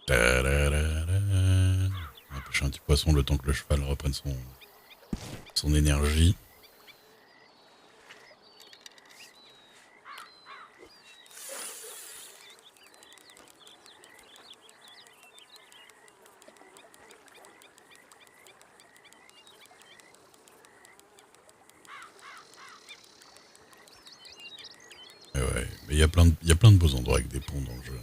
Tararara. On va pêcher un petit poisson le temps que le cheval reprenne son énergie. Et ouais, mais il y a plein de beaux endroits avec des ponts dans le jeu.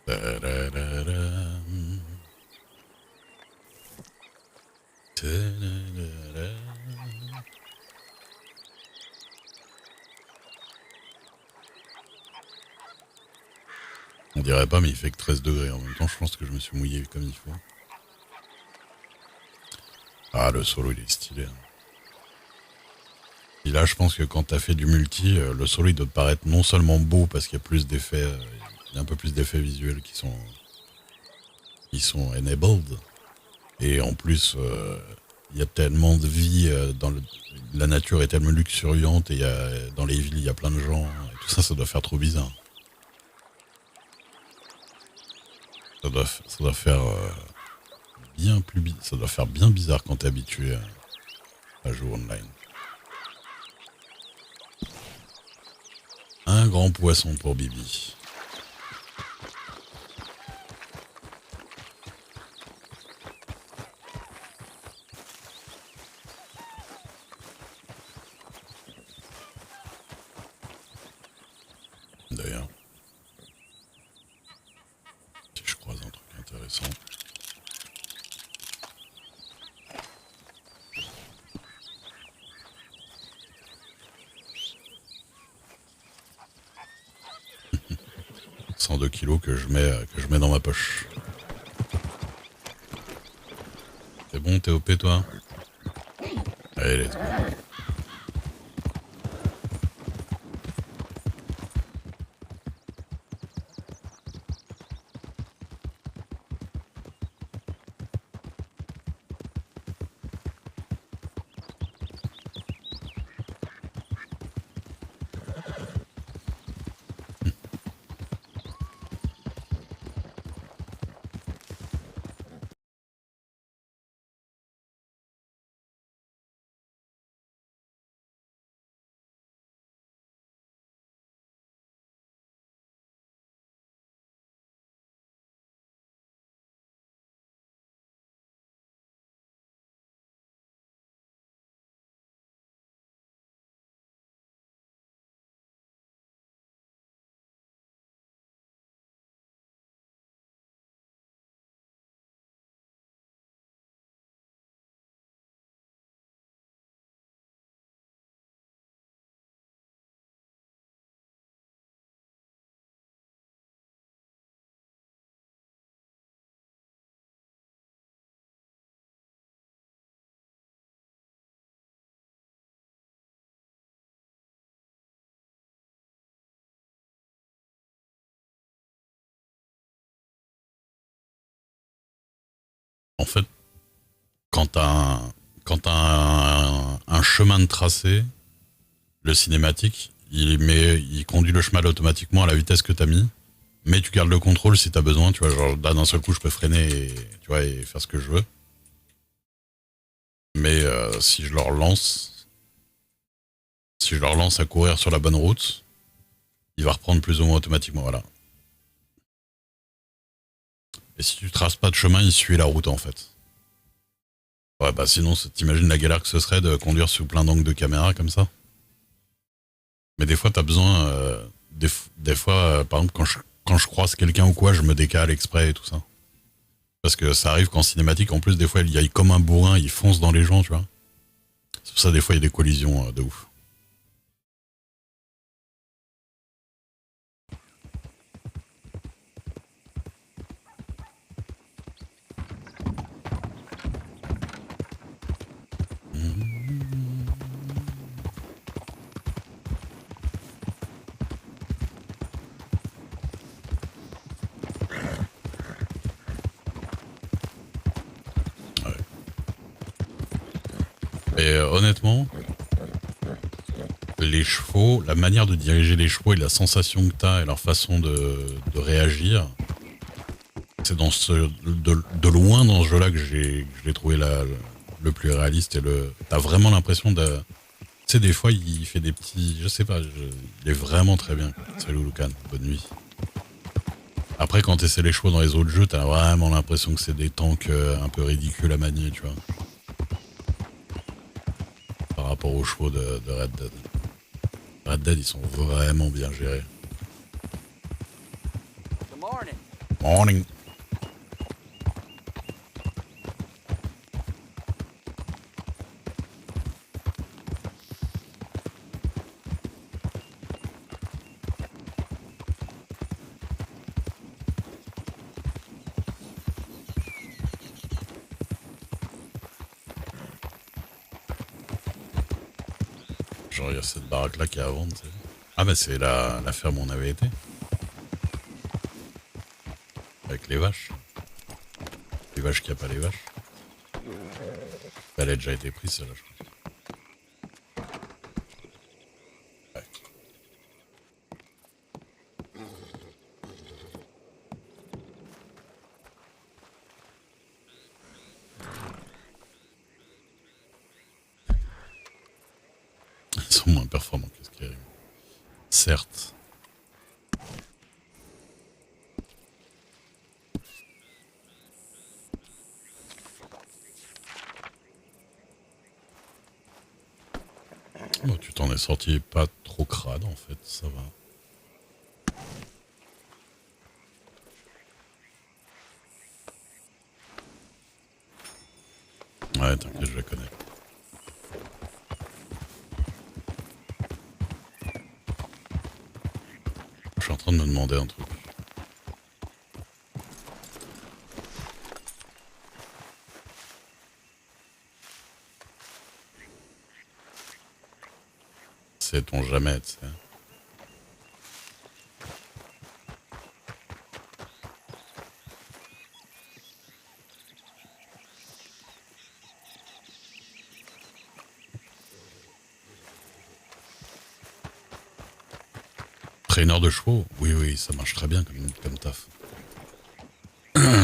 Tararara. Tararara. On dirait pas, mais il fait que 13 degrés. En même temps, je pense que je me suis mouillé comme il faut. Ah, le solo, il est stylé. Hein. Et là, je pense que quand t'as fait du multi, le solo, il doit te paraître non seulement beau parce qu'il y a plus d'effets, il y a un peu plus d'effets visuels qui sont enabled. Et en plus, il y a tellement de vie, la nature est tellement luxuriante et dans les villes, il y a plein de gens. Et tout ça, ça doit faire trop bizarre. Ça doit faire ça doit faire bien bizarre quand t'es habitué à jouer online. Un grand poisson pour Bibi. D'ailleurs, si je croise un truc intéressant. « 102 kilos que je mets dans ma poche. » C'est bon, t'es OP toi? Allez, let's go. En fait, quand t'as un chemin de tracé, le cinématique, il conduit le chemin automatiquement à la vitesse que t'as mis, mais tu gardes le contrôle si t'as besoin, tu vois, genre là d'un seul coup je peux freiner et, tu vois, et faire ce que je veux. Mais si je le relance à courir sur la bonne route, il va reprendre plus ou moins automatiquement, voilà. Et si tu traces pas de chemin, il suit la route en fait. Ouais, bah sinon, t'imagines la galère que ce serait de conduire sous plein d'angles de caméra comme ça. Mais des fois, t'as besoin, des fois, par exemple, quand je croise quelqu'un ou quoi, je me décale exprès et tout ça. Parce que ça arrive qu'en cinématique, en plus, des fois, il y a comme un bourrin, il fonce dans les gens, tu vois. C'est pour ça, des fois, il y a des collisions de ouf. Et honnêtement, les chevaux, la manière de diriger les chevaux et la sensation que t'as et leur façon de réagir, c'est dans de loin dans ce jeu-là que j'ai trouvé le plus réaliste et t'as vraiment l'impression de, tu sais, des fois il fait des petits, je sais pas, il est vraiment très bien. Salut Lucan, bonne nuit. Après quand t'essaies les chevaux dans les autres jeux, t'as vraiment l'impression que c'est des tanks un peu ridicules à manier, tu vois. Par rapport aux chevaux de Red Dead. Red Dead, ils sont vraiment bien gérés. Morning. Genre, il y a cette baraque-là qui est à vendre, tu sais. Ah, mais c'est la ferme où on avait été. Avec les vaches. Les vaches qui a pas les vaches. Elle a déjà été prise, celle-là, je crois. Ouais. Ils sont moins performants que ce qui arrive. Certes. Bon, tu t'en es sorti pas trop crade, en fait, ça va. Ouais, t'inquiète, je la connais. Je suis en train de me demander un truc. Sait-on jamais, tu sais. Traîneur de chevaux, oui, oui, ça marche très bien comme taf.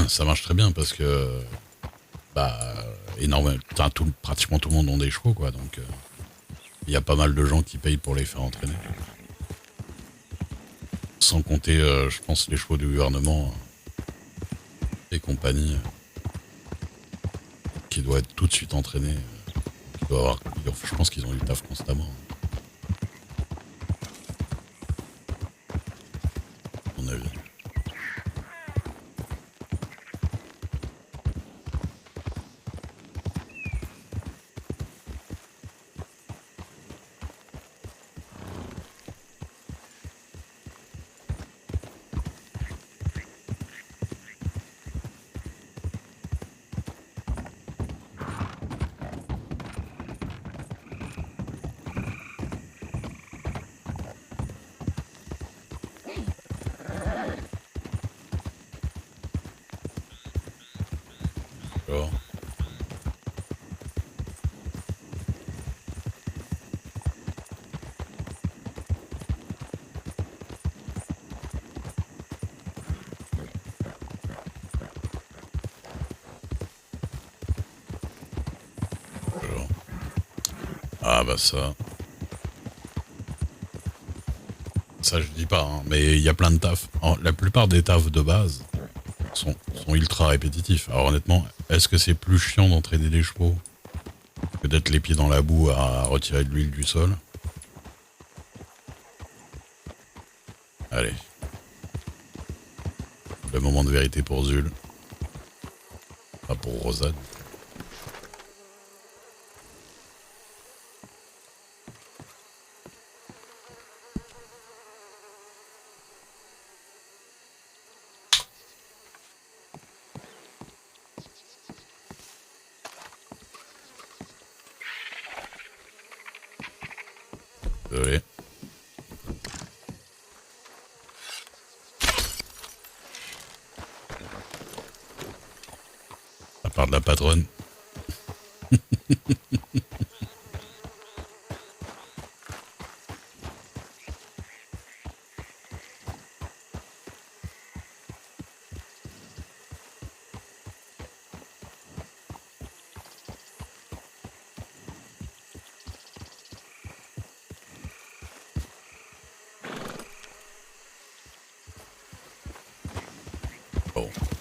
Ça marche très bien parce que, bah, énorme, pratiquement tout le monde ont des chevaux, quoi, donc il y a pas mal de gens qui payent pour les faire entraîner. Sans compter, je pense, les chevaux du gouvernement et compagnie, qui doivent être tout de suite entraînés. Je pense qu'ils ont du taf constamment, à mon avis. D'accord. D'accord. Ah bah ça. Ça je dis pas, hein, mais il y a plein de tafs. La plupart des tafs de base sont ultra répétitifs. Alors honnêtement, est-ce que c'est plus chiant d'entraîner des chevaux que d'être les pieds dans la boue à retirer de l'huile du sol? Allez. Le moment de vérité pour Zul. Pas pour Rosane. Désolé. À part de la patronne. Bon.